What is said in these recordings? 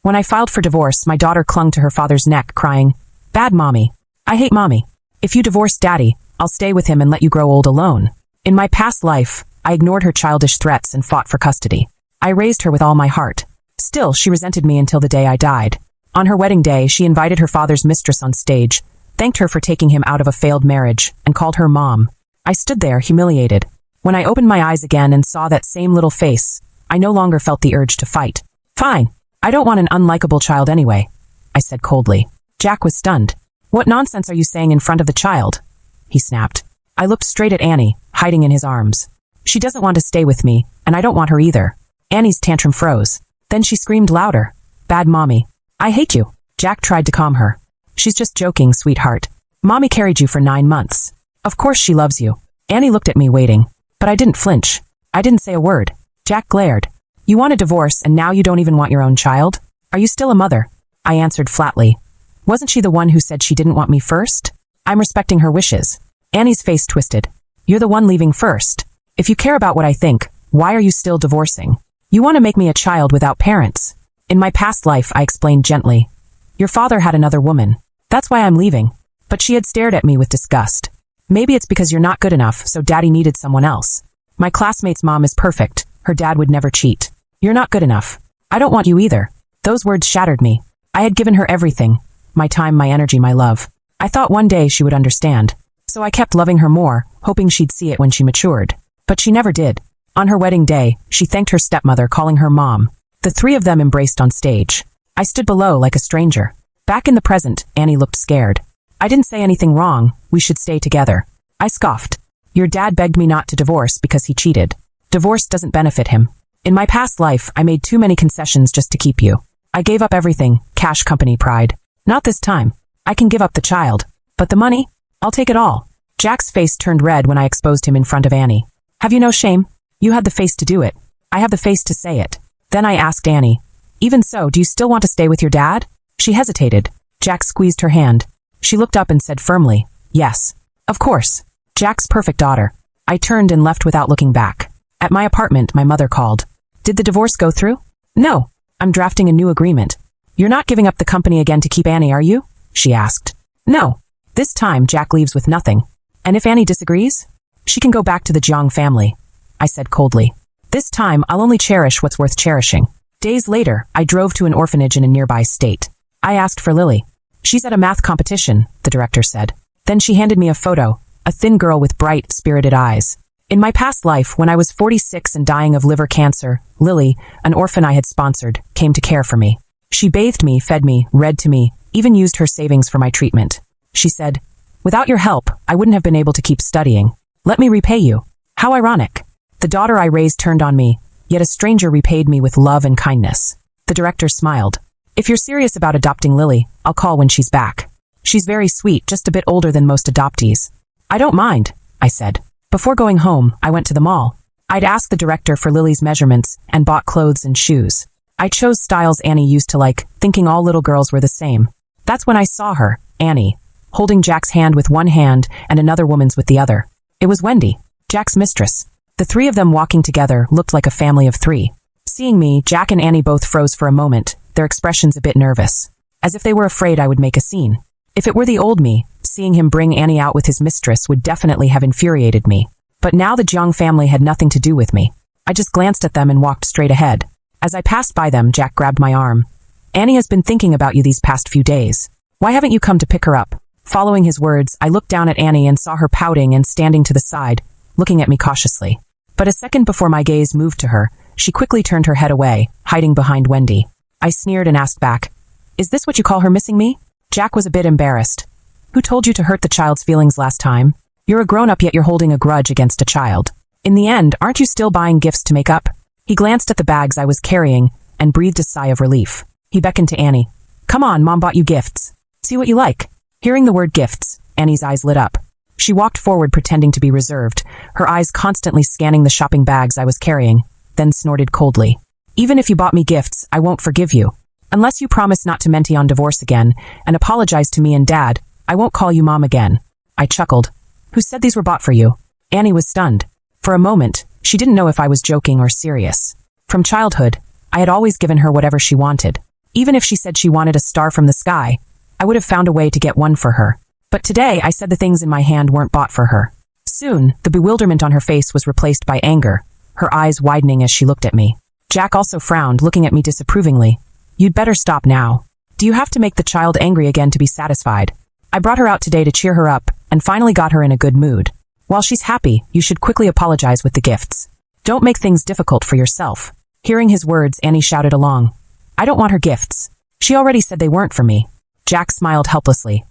When I filed for divorce, my daughter clung to her father's neck, crying, "Bad mommy. I hate mommy. If you divorce daddy, I'll stay with him and let you grow old alone." In my past life, I ignored her childish threats and fought for custody. I raised her with all my heart. Still, she resented me until the day I died. On her wedding day, she invited her father's mistress on stage, thanked her for taking him out of a failed marriage, and called her mom. I stood there, humiliated. When I opened my eyes again and saw that same little face, I no longer felt the urge to fight. "Fine. I don't want an unlikable child anyway," I said coldly. Jack was stunned. "What nonsense are you saying in front of the child?" he snapped. I looked straight at Annie, hiding in his arms. "She doesn't want to stay with me, and I don't want her either." Annie's tantrum froze. Then she screamed louder. "Bad mommy. I hate you." Jack tried to calm her. "She's just joking, sweetheart. Mommy carried you for 9 months. Of course she loves you." Annie looked at me, waiting. But I didn't flinch. I didn't say a word. Jack glared. "You want a divorce, and now you don't even want your own child? Are you still a mother?" I answered flatly. "Wasn't she the one who said she didn't want me first? I'm respecting her wishes." Annie's face twisted. "You're the one leaving first. If you care about what I think, why are you still divorcing? You want to make me a child without parents." In my past life, I explained gently. "Your father had another woman. That's why I'm leaving." But she had stared at me with disgust. "Maybe it's because you're not good enough, so daddy needed someone else. My classmate's mom is perfect. Her dad would never cheat. You're not good enough. I don't want you either." Those words shattered me. I had given her everything. My time, my energy, my love. I thought one day she would understand. So I kept loving her more, hoping she'd see it when she matured. But she never did. On her wedding day, she thanked her stepmother, calling her mom. The 3 of them embraced on stage. I stood below like a stranger. Back in the present, Annie looked scared. "I didn't say anything wrong. We should stay together." I scoffed. "Your dad begged me not to divorce because he cheated. Divorce doesn't benefit him. In my past life, I made too many concessions just to keep you. I gave up everything, cash, company, pride. Not this time. I can give up the child. But the money? I'll take it all." Jack's face turned red when I exposed him in front of Annie. "Have you no shame? You had the face to do it. I have the face to say it." Then I asked Annie, "Even so, do you still want to stay with your dad?" She hesitated. Jack squeezed her hand. She looked up and said firmly, "Yes. Of course. Jack's perfect daughter." I turned and left without looking back. At my apartment, my mother called. "Did the divorce go through?" "No. I'm drafting a new agreement." "You're not giving up the company again to keep Annie, are you?" she asked. "No. This time, Jack leaves with nothing. And if Annie disagrees, she can go back to the Jiang family," I said coldly. "This time, I'll only cherish what's worth cherishing." Days later, I drove to an orphanage in a nearby state. I asked for Lily. "She's at a math competition," the director said. Then she handed me a photo, a thin girl with bright, spirited eyes. In my past life, when I was 46 and dying of liver cancer, Lily, an orphan I had sponsored, came to care for me. She bathed me, fed me, read to me, even used her savings for my treatment. She said, "Without your help, I wouldn't have been able to keep studying. Let me repay you." How ironic. The daughter I raised turned on me, yet a stranger repaid me with love and kindness. The director smiled. "If you're serious about adopting Lily, I'll call when she's back. She's very sweet, just a bit older than most adoptees." "I don't mind," I said. Before going home, I went to the mall. I'd asked the director for Lily's measurements and bought clothes and shoes. I chose styles Annie used to like, thinking all little girls were the same. That's when I saw her, Annie, holding Jack's hand with one hand and another woman's with the other. It was Wendy, Jack's mistress. The 3 of them walking together looked like a family of 3. Seeing me, Jack and Annie both froze for a moment, their expressions a bit nervous, as if they were afraid I would make a scene. If it were the old me, seeing him bring Annie out with his mistress would definitely have infuriated me. But now the Jiang family had nothing to do with me. I just glanced at them and walked straight ahead. As I passed by them, Jack grabbed my arm. "Annie has been thinking about you these past few days. Why haven't you come to pick her up?" Following his words, I looked down at Annie and saw her pouting and standing to the side, looking at me cautiously. But a second before my gaze moved to her, she quickly turned her head away, hiding behind Wendy. I sneered and asked back, "Is this what you call her missing me?" Jack was a bit embarrassed. "Who told you to hurt the child's feelings last time? You're a grown-up, yet you're holding a grudge against a child. In the end, aren't you still buying gifts to make up?" He glanced at the bags I was carrying and breathed a sigh of relief. He beckoned to Annie. "Come on, Mom bought you gifts. See what you like." Hearing the word gifts, Annie's eyes lit up. She walked forward pretending to be reserved, her eyes constantly scanning the shopping bags I was carrying, then snorted coldly. "Even if you bought me gifts, I won't forgive you. Unless you promise not to mentee on divorce again and apologize to me and Dad, I won't call you Mom again." I chuckled. "Who said these were bought for you?" Annie was stunned. For a moment, she didn't know if I was joking or serious. From childhood, I had always given her whatever she wanted. Even if she said she wanted a star from the sky, I would have found a way to get one for her. But today I said the things in my hand weren't bought for her. Soon, the bewilderment on her face was replaced by anger, her eyes widening as she looked at me. Jack also frowned, looking at me disapprovingly. You'd better stop now. Do you have to make the child angry again to be satisfied? I brought her out today to cheer her up and finally got her in a good mood. While she's happy, you should quickly apologize with the gifts. Don't make things difficult for yourself. Hearing his words, Annie shouted along. I don't want her gifts. She already said they weren't for me. Jack smiled helplessly.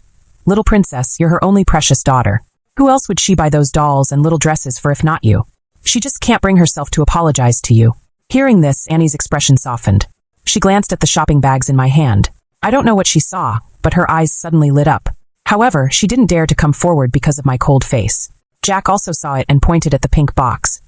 Little princess, you're her only precious daughter. Who else would she buy those dolls and little dresses for if not you? She just can't bring herself to apologize to you. Hearing this, Annie's expression softened. She glanced at the shopping bags in my hand. I don't know what she saw, but her eyes suddenly lit up. However, she didn't dare to come forward because of my cold face. Jack also saw it and pointed at the pink box.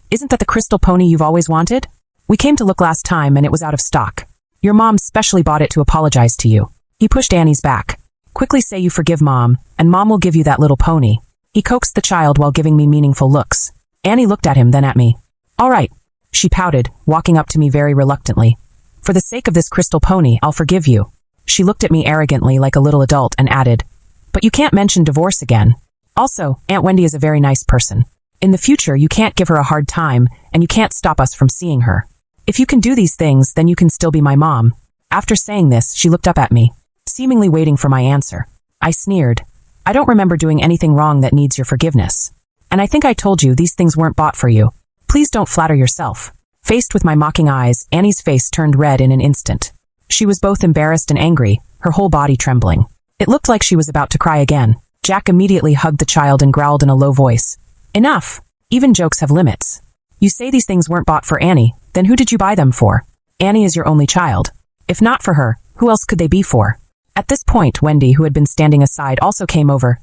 Isn't that the crystal pony you've always wanted? We came to look last time and it was out of stock. Your mom specially bought it to apologize to you. He pushed Annie's back. Quickly say you forgive Mom, and Mom will give you that little pony. He coaxed the child while giving me meaningful looks. Annie looked at him, then at me. All right. She pouted, walking up to me very reluctantly. For the sake of this crystal pony, I'll forgive you. She looked at me arrogantly like a little adult and added, but you can't mention divorce again. Also, Aunt Wendy is a very nice person. In the future, you can't give her a hard time, and you can't stop us from seeing her. If you can do these things, then you can still be my mom. After saying this, she looked up at me, seemingly waiting for my answer. I sneered. I don't remember doing anything wrong that needs your forgiveness. And I think I told you these things weren't bought for you. Please don't flatter yourself. Faced with my mocking eyes, Annie's face turned red in an instant. She was both embarrassed and angry, her whole body trembling. It looked like she was about to cry again. Jack immediately hugged the child and growled in a low voice. Enough! Even jokes have limits. You say these things weren't bought for Annie, then who did you buy them for? Annie is your only child. If not for her, who else could they be for? At this point, Wendy, who had been standing aside, also came over.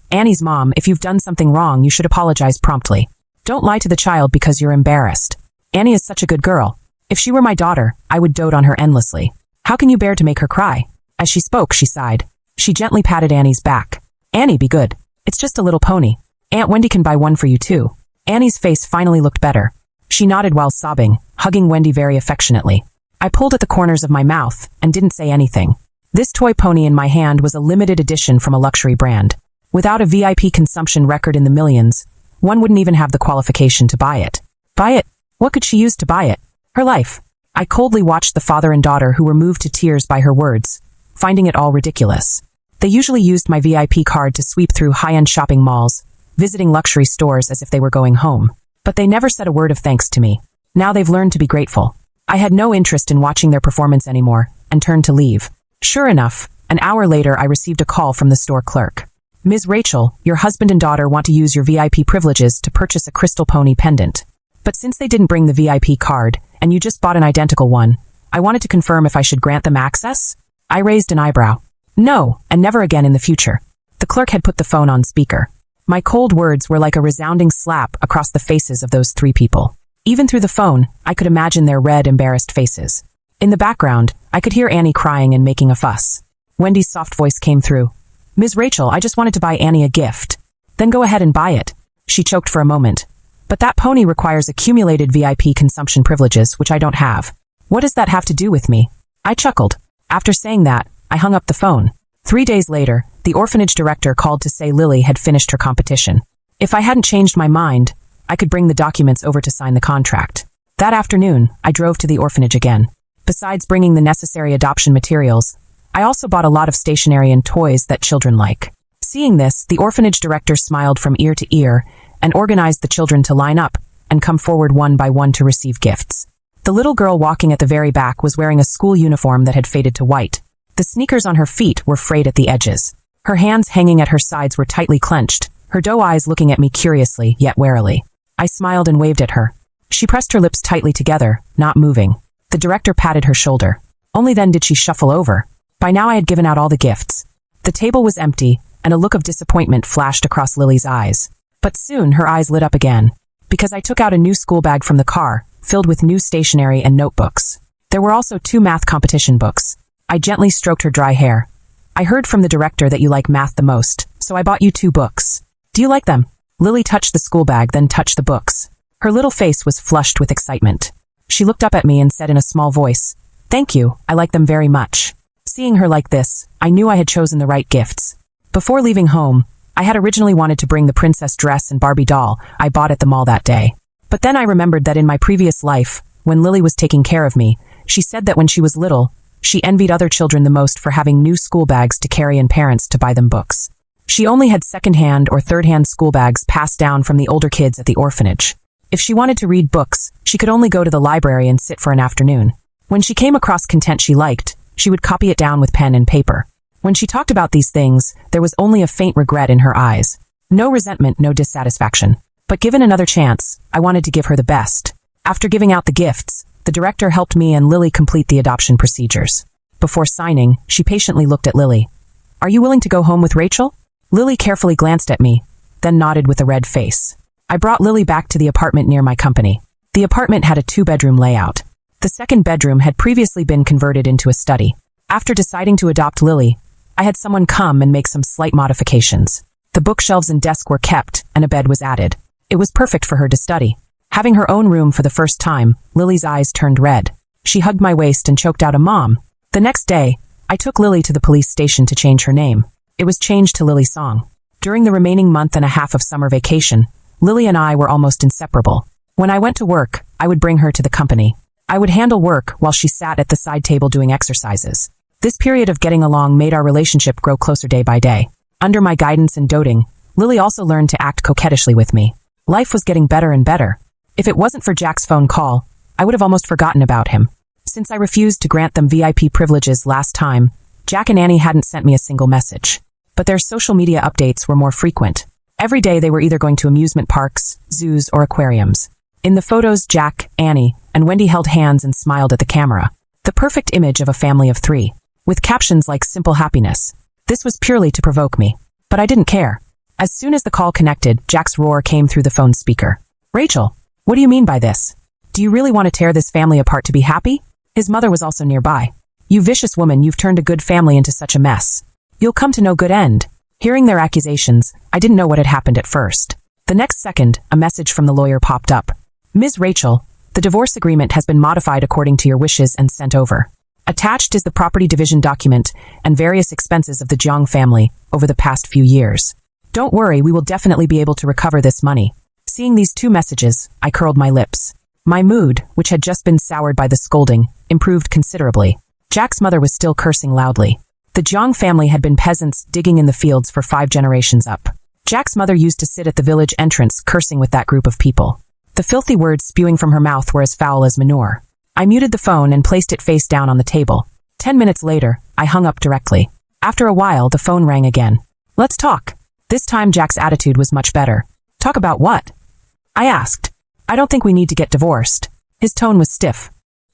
Annie's mom, if you've done something wrong, you should apologize promptly. Don't lie to the child because you're embarrassed. Annie is such a good girl. If she were my daughter, I would dote on her endlessly. How can you bear to make her cry? As she spoke, she sighed. She gently patted Annie's back. Annie, be good. It's just a little pony. Aunt Wendy can buy one for you too. Annie's face finally looked better. She nodded while sobbing, hugging Wendy very affectionately. I pulled at the corners of my mouth and didn't say anything. This toy pony in my hand was a limited edition from a luxury brand. Without a VIP consumption record in the millions, one wouldn't even have the qualification to buy it. Buy it? What could she use to buy it? Her life. I coldly watched the father and daughter who were moved to tears by her words, finding it all ridiculous. They usually used my VIP card to sweep through high-end shopping malls, visiting luxury stores as if they were going home. But they never said a word of thanks to me. Now they've learned to be grateful. I had no interest in watching their performance anymore, and turned to leave. Sure enough, an hour later I received a call from the store clerk. Ms. Rachel, your husband and daughter want to use your VIP privileges to purchase a crystal pony pendant. But since they didn't bring the VIP card, and you just bought an identical one, I wanted to confirm if I should grant them access? I raised an eyebrow. No, and never again in the future. The clerk had put the phone on speaker. My cold words were like a resounding slap across the faces of those three people. Even through the phone, I could imagine their red, embarrassed faces. In the background, I could hear Annie crying and making a fuss. Wendy's soft voice came through. Ms. Rachel, I just wanted to buy Annie a gift. Then go ahead and buy it. She choked for a moment. But that pony requires accumulated VIP consumption privileges, which I don't have. What does that have to do with me? I chuckled. After saying that, I hung up the phone. 3 days later, the orphanage director called to say Lily had finished her competition. If I hadn't changed my mind, I could bring the documents over to sign the contract. That afternoon, I drove to the orphanage again. Besides bringing the necessary adoption materials, I also bought a lot of stationery and toys that children like. Seeing this, the orphanage director smiled from ear to ear and organized the children to line up and come forward one by one to receive gifts. The little girl walking at the very back was wearing a school uniform that had faded to white. The sneakers on her feet were frayed at the edges. Her hands hanging at her sides were tightly clenched, her doe eyes looking at me curiously, yet warily. I smiled and waved at her. She pressed her lips tightly together, not moving. The director patted her shoulder. Only then did she shuffle over. By now I had given out all the gifts. The table was empty, and a look of disappointment flashed across Lily's eyes. But soon her eyes lit up again, because I took out a new school bag from the car, filled with new stationery and notebooks. There were also 2 math competition books. I gently stroked her dry hair. I heard from the director that you like math the most, so I bought you 2 books. Do you like them? Lily touched the school bag, then touched the books. Her little face was flushed with excitement. She looked up at me and said in a small voice, Thank you, I like them very much. Seeing her like this, I knew I had chosen the right gifts. Before leaving home, I had originally wanted to bring the princess dress and Barbie doll I bought at the mall that day. But then I remembered that in my previous life, when Lily was taking care of me, she said that when she was little, she envied other children the most for having new school bags to carry and parents to buy them books. She only had second-hand or third-hand school bags passed down from the older kids at the orphanage. If she wanted to read books, she could only go to the library and sit for an afternoon. When she came across content she liked, she would copy it down with pen and paper. When she talked about these things, there was only a faint regret in her eyes. No resentment, no dissatisfaction. But given another chance, I wanted to give her the best. After giving out the gifts, the director helped me and Lily complete the adoption procedures. Before signing, she patiently looked at Lily. Are you willing to go home with Rachel? Lily carefully glanced at me, then nodded with a red face. I brought Lily back to the apartment near my company. The apartment had a 2-bedroom layout. The second bedroom had previously been converted into a study. After deciding to adopt Lily, I had someone come and make some slight modifications. The bookshelves and desk were kept, and a bed was added. It was perfect for her to study. Having her own room for the first time, Lily's eyes turned red. She hugged my waist and choked out a mom. The next day, I took Lily to the police station to change her name. It was changed to Lily Song. During the remaining month and a half of summer vacation, Lily and I were almost inseparable. When I went to work, I would bring her to the company. I would handle work while she sat at the side table doing exercises. This period of getting along made our relationship grow closer day by day. Under my guidance and doting, Lily also learned to act coquettishly with me. Life was getting better and better. If it wasn't for Jack's phone call, I would have almost forgotten about him. Since I refused to grant them VIP privileges last time, Jack and Annie hadn't sent me a single message. But their social media updates were more frequent. Every day they were either going to amusement parks, zoos, or aquariums. In the photos, Jack, Annie, and Wendy held hands and smiled at the camera. The perfect image of a family of 3. With captions like simple happiness. This was purely to provoke me. But I didn't care. As soon as the call connected, Jack's roar came through the phone speaker. Rachel, what do you mean by this? Do you really want to tear this family apart to be happy? His mother was also nearby. You vicious woman, you've turned a good family into such a mess. You'll come to no good end. Hearing their accusations, I didn't know what had happened at first. The next second, a message from the lawyer popped up. Ms. Rachel, the divorce agreement has been modified according to your wishes and sent over. Attached is the property division document and various expenses of the Jiang family over the past few years. Don't worry, we will definitely be able to recover this money. Seeing these 2 messages, I curled my lips. My mood, which had just been soured by the scolding, improved considerably. Jack's mother was still cursing loudly. The Jiang family had been peasants digging in the fields for 5 generations up. Jack's mother used to sit at the village entrance cursing with that group of people. The filthy words spewing from her mouth were as foul as manure. I muted the phone and placed it face down on the table. 10 minutes later, I hung up directly. After a while, the phone rang again. Let's talk. This time Jack's attitude was much better. Talk about what? I asked. I don't think we need to get divorced. His tone was stiff.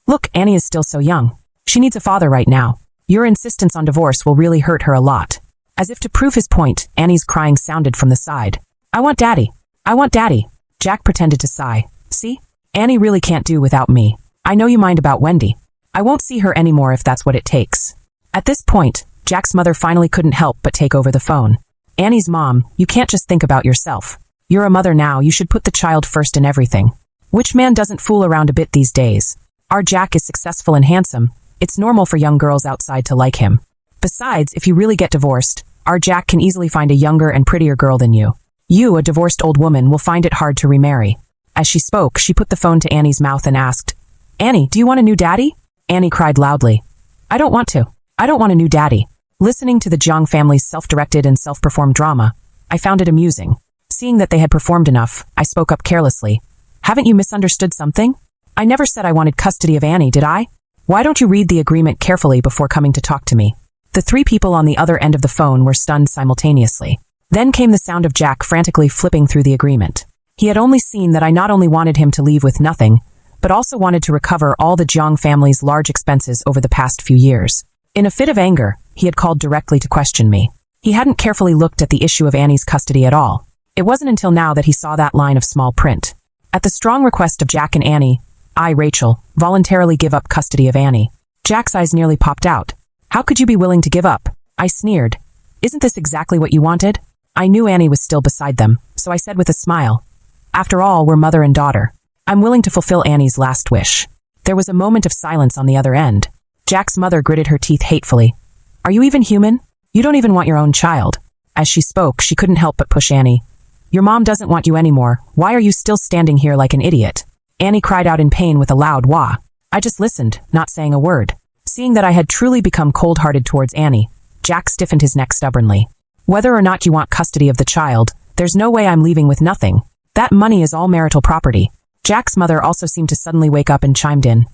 Look, Annie is still so young. She needs a father right now. Your insistence on divorce will really hurt her a lot. As if to prove his point, Annie's crying sounded from the side. I want daddy. I want daddy. Jack pretended to sigh. See? Annie really can't do without me. I know you mind about Wendy. I won't see her anymore if that's what it takes. At this point, Jack's mother finally couldn't help but take over the phone. Annie's mom, you can't just think about yourself. You're a mother now, you should put the child first in everything. Which man doesn't fool around a bit these days? Our Jack is successful and handsome. It's normal for young girls outside to like him. Besides, if you really get divorced, our Jack can easily find a younger and prettier girl than you. You, a divorced old woman, will find it hard to remarry. As she spoke, she put the phone to Annie's mouth and asked, Annie, do you want a new daddy? Annie cried loudly. I don't want to. I don't want a new daddy. Listening to the Jiang family's self-directed and self-performed drama, I found it amusing. Seeing that they had performed enough, I spoke up carelessly. Haven't you misunderstood something? I never said I wanted custody of Annie, did I? Why don't you read the agreement carefully before coming to talk to me? The 3 people on the other end of the phone were stunned simultaneously. Then came the sound of Jack frantically flipping through the agreement. He had only seen that I not only wanted him to leave with nothing, but also wanted to recover all the Jiang family's large expenses over the past few years. In a fit of anger, he had called directly to question me. He hadn't carefully looked at the issue of Annie's custody at all. It wasn't until now that he saw that line of small print. At the strong request of Jack and Annie, I, Rachel, voluntarily give up custody of Annie. Jack's eyes nearly popped out. How could you be willing to give up? I sneered. Isn't this exactly what you wanted? I knew Annie was still beside them, so I said with a smile, after all, we're mother and daughter. I'm willing to fulfill Annie's last wish. There was a moment of silence on the other end. Jack's mother gritted her teeth hatefully. Are you even human? You don't even want your own child. As she spoke, she couldn't help but push Annie. Your mom doesn't want you anymore. Why are you still standing here like an idiot? Annie cried out in pain with a loud wah. I just listened, not saying a word. Seeing that I had truly become cold-hearted towards Annie, Jack stiffened his neck stubbornly. Whether or not you want custody of the child, there's no way I'm leaving with nothing. That money is all marital property. Jack's mother also seemed to suddenly wake up and chimed in.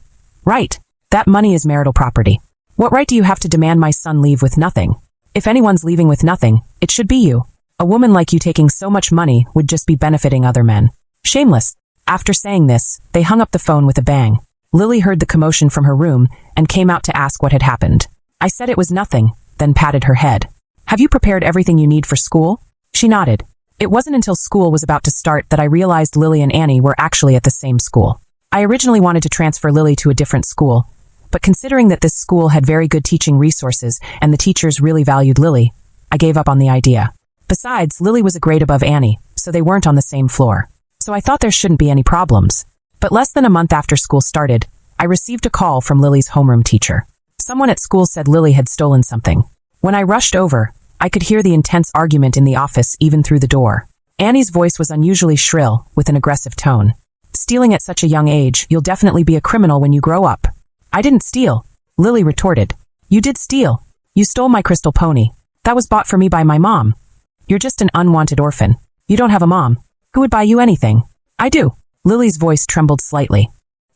Right. That money is marital property. What right do you have to demand my son leave with nothing? If anyone's leaving with nothing, it should be you. A woman like you taking so much money would just be benefiting other men. Shameless. After saying this, they hung up the phone with a bang. Lily heard the commotion from her room and came out to ask what had happened. I said it was nothing, then patted her head. Have you prepared everything you need for school? She nodded. It wasn't until school was about to start that I realized Lily and Annie were actually at the same school. I originally wanted to transfer Lily to a different school, but considering that this school had very good teaching resources and the teachers really valued Lily, I gave up on the idea. Besides, Lily was a grade above Annie, so they weren't on the same floor. So I thought there shouldn't be any problems. But less than a month after school started, I received a call from Lily's homeroom teacher. Someone at school said Lily had stolen something. When I rushed over, I could hear the intense argument in the office even through the door. Annie's voice was unusually shrill, with an aggressive tone. Stealing at such a young age, you'll definitely be a criminal when you grow up. I didn't steal, Lily retorted. You did steal. You stole my crystal pony. That was bought for me by my mom. You're just an unwanted orphan. You don't have a mom. Who would buy you anything? I do. Lily's voice trembled slightly.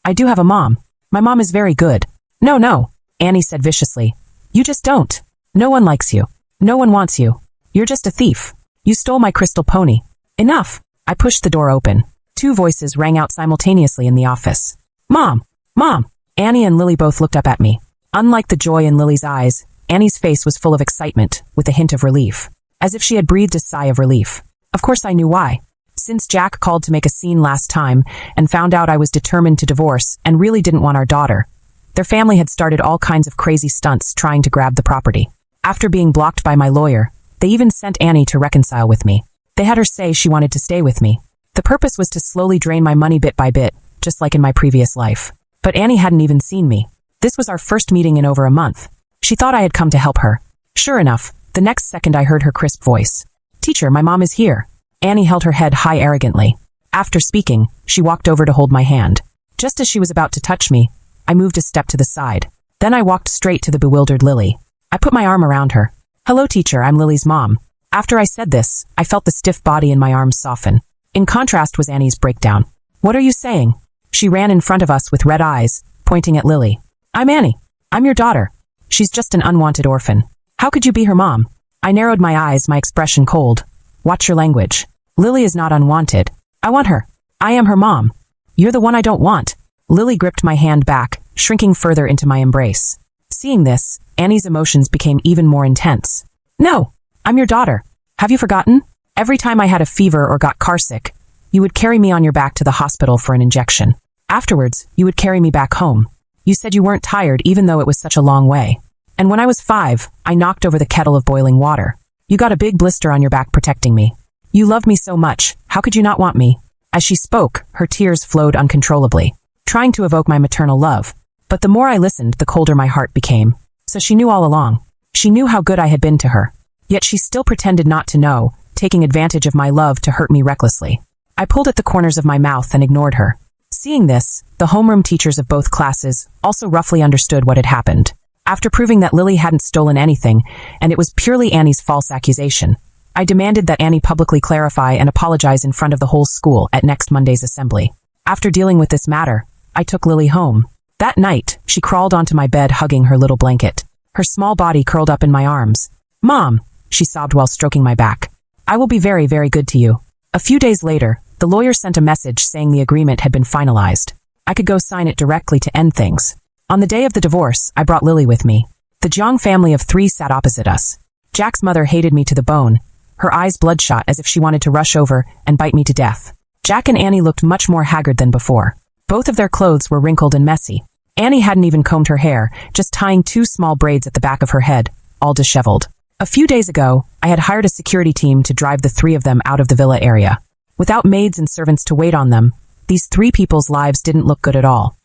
I do have a mom. My mom is very good. No, Annie said viciously. You just don't. No one likes you. No one wants you. You're just a thief. You stole my crystal pony. Enough. I pushed the door open. Two voices rang out simultaneously in the office. Mom! Mom! Annie and Lily both looked up at me. Unlike the joy in Lily's eyes, Annie's face was full of excitement, with a hint of relief. As if she had breathed a sigh of relief. Of course I knew why. Since Jack called to make a scene last time and found out I was determined to divorce and really didn't want our daughter, their family had started all kinds of crazy stunts trying to grab the property. After being blocked by my lawyer, they even sent Annie to reconcile with me. They had her say she wanted to stay with me. The purpose was to slowly drain my money bit by bit, just like in my previous life. But Annie hadn't even seen me. This was our first meeting in over a month. She thought I had come to help her. Sure enough, the next second I heard her crisp voice. Teacher, my mom is here. Annie held her head high arrogantly. After speaking, she walked over to hold my hand. Just as she was about to touch me, I moved a step to the side. Then I walked straight to the bewildered Lily. I put my arm around her. Hello, teacher, I'm Lily's mom. After I said this, I felt the stiff body in my arms soften. In contrast was Annie's breakdown. What are you saying? She ran in front of us with red eyes, pointing at Lily. I'm Annie. I'm your daughter. She's just an unwanted orphan. How could you be her mom? I narrowed my eyes, my expression cold. Watch your language. Lily is not unwanted. I want her. I am her mom. You're the one I don't want. Lily gripped my hand back, shrinking further into my embrace. Seeing this, Annie's emotions became even more intense. No, I'm your daughter. Have you forgotten? Every time I had a fever or got carsick, you would carry me on your back to the hospital for an injection. Afterwards, you would carry me back home. You said you weren't tired even though it was such a long way. And when I was 5, I knocked over the kettle of boiling water. You got a big blister on your back protecting me. You love me so much, how could you not want me? As she spoke, her tears flowed uncontrollably, trying to evoke my maternal love. But the more I listened, the colder my heart became. So she knew all along. She knew how good I had been to her. Yet she still pretended not to know, taking advantage of my love to hurt me recklessly. I pulled at the corners of my mouth and ignored her. Seeing this, the homeroom teachers of both classes also roughly understood what had happened. After proving that Lily hadn't stolen anything, and it was purely Annie's false accusation, I demanded that Annie publicly clarify and apologize in front of the whole school at next Monday's assembly. After dealing with this matter, I took Lily home. That night, she crawled onto my bed hugging her little blanket. Her small body curled up in my arms. Mom, she sobbed while stroking my back. I will be very, very good to you. A few days later, the lawyer sent a message saying the agreement had been finalized. I could go sign it directly to end things. On the day of the divorce, I brought Lily with me. The Jiang family of 3 sat opposite us. Jack's mother hated me to the bone, her eyes bloodshot as if she wanted to rush over and bite me to death. Jack and Annie looked much more haggard than before. Both of their clothes were wrinkled and messy. Annie hadn't even combed her hair, just tying 2 small braids at the back of her head, all disheveled. A few days ago, I had hired a security team to drive the 3 of them out of the villa area. Without maids and servants to wait on them, these 3 people's lives didn't look good at all.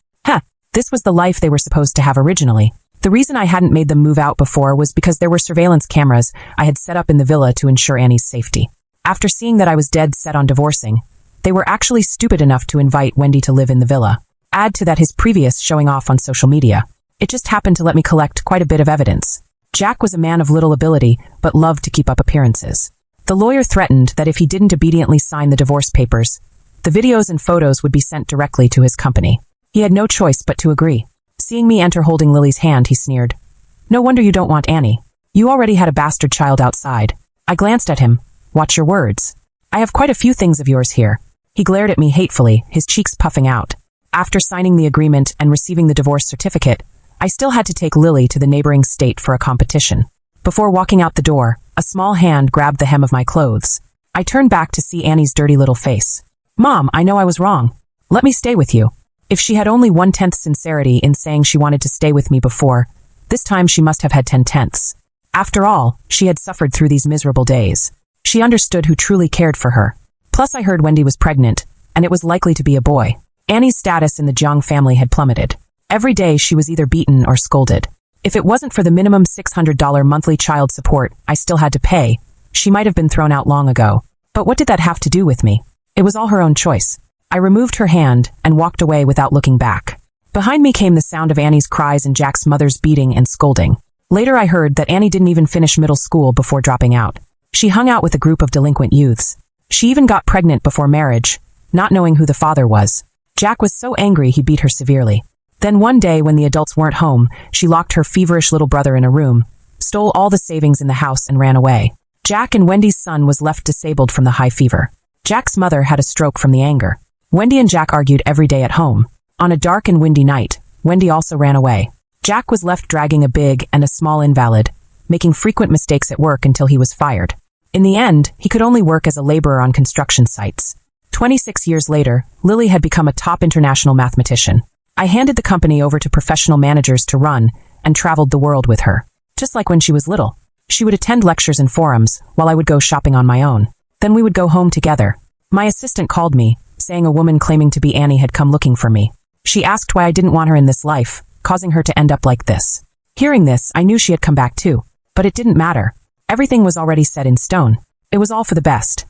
This was the life they were supposed to have originally. The reason I hadn't made them move out before was because there were surveillance cameras I had set up in the villa to ensure Annie's safety. After seeing that I was dead set on divorcing, they were actually stupid enough to invite Wendy to live in the villa. Add to that his previous showing off on social media. It just happened to let me collect quite a bit of evidence. Jack was a man of little ability, but loved to keep up appearances. The lawyer threatened that if he didn't obediently sign the divorce papers, the videos and photos would be sent directly to his company. He had no choice but to agree. Seeing me enter holding Lily's hand, he sneered. "No wonder you don't want Annie. You already had a bastard child outside." I glanced at him. "Watch your words. I have quite a few things of yours here." He glared at me hatefully, his cheeks puffing out. After signing the agreement and receiving the divorce certificate, I still had to take Lily to the neighboring state for a competition. Before walking out the door, a small hand grabbed the hem of my clothes. I turned back to see Annie's dirty little face. "Mom, I know I was wrong. Let me stay with you." If she had only 1/10 sincerity in saying she wanted to stay with me before, this time she must have had 10/10. After all, she had suffered through these miserable days. She understood who truly cared for her. Plus I heard Wendy was pregnant, and it was likely to be a boy. Annie's status in the Jiang family had plummeted. Every day she was either beaten or scolded. If it wasn't for the minimum $600 monthly child support I still had to pay, she might have been thrown out long ago. But what did that have to do with me? It was all her own choice. I removed her hand and walked away without looking back. Behind me came the sound of Annie's cries and Jack's mother's beating and scolding. Later I heard that Annie didn't even finish middle school before dropping out. She hung out with a group of delinquent youths. She even got pregnant before marriage, not knowing who the father was. Jack was so angry he beat her severely. Then one day when the adults weren't home, she locked her feverish little brother in a room, stole all the savings in the house and ran away. Jack and Wendy's son was left disabled from the high fever. Jack's mother had a stroke from the anger. Wendy and Jack argued every day at home. On a dark and windy night, Wendy also ran away. Jack was left dragging a big and a small invalid, making frequent mistakes at work until he was fired. In the end, he could only work as a laborer on construction sites. 26 years later, Lily had become a top international mathematician. I handed the company over to professional managers to run and traveled the world with her. Just like when she was little. She would attend lectures and forums while I would go shopping on my own. Then we would go home together. My assistant called me, saying a woman claiming to be Annie had come looking for me. She asked why I didn't want her in this life, causing her to end up like this. Hearing this, I knew she had come back too. But it didn't matter. Everything was already set in stone. It was all for the best.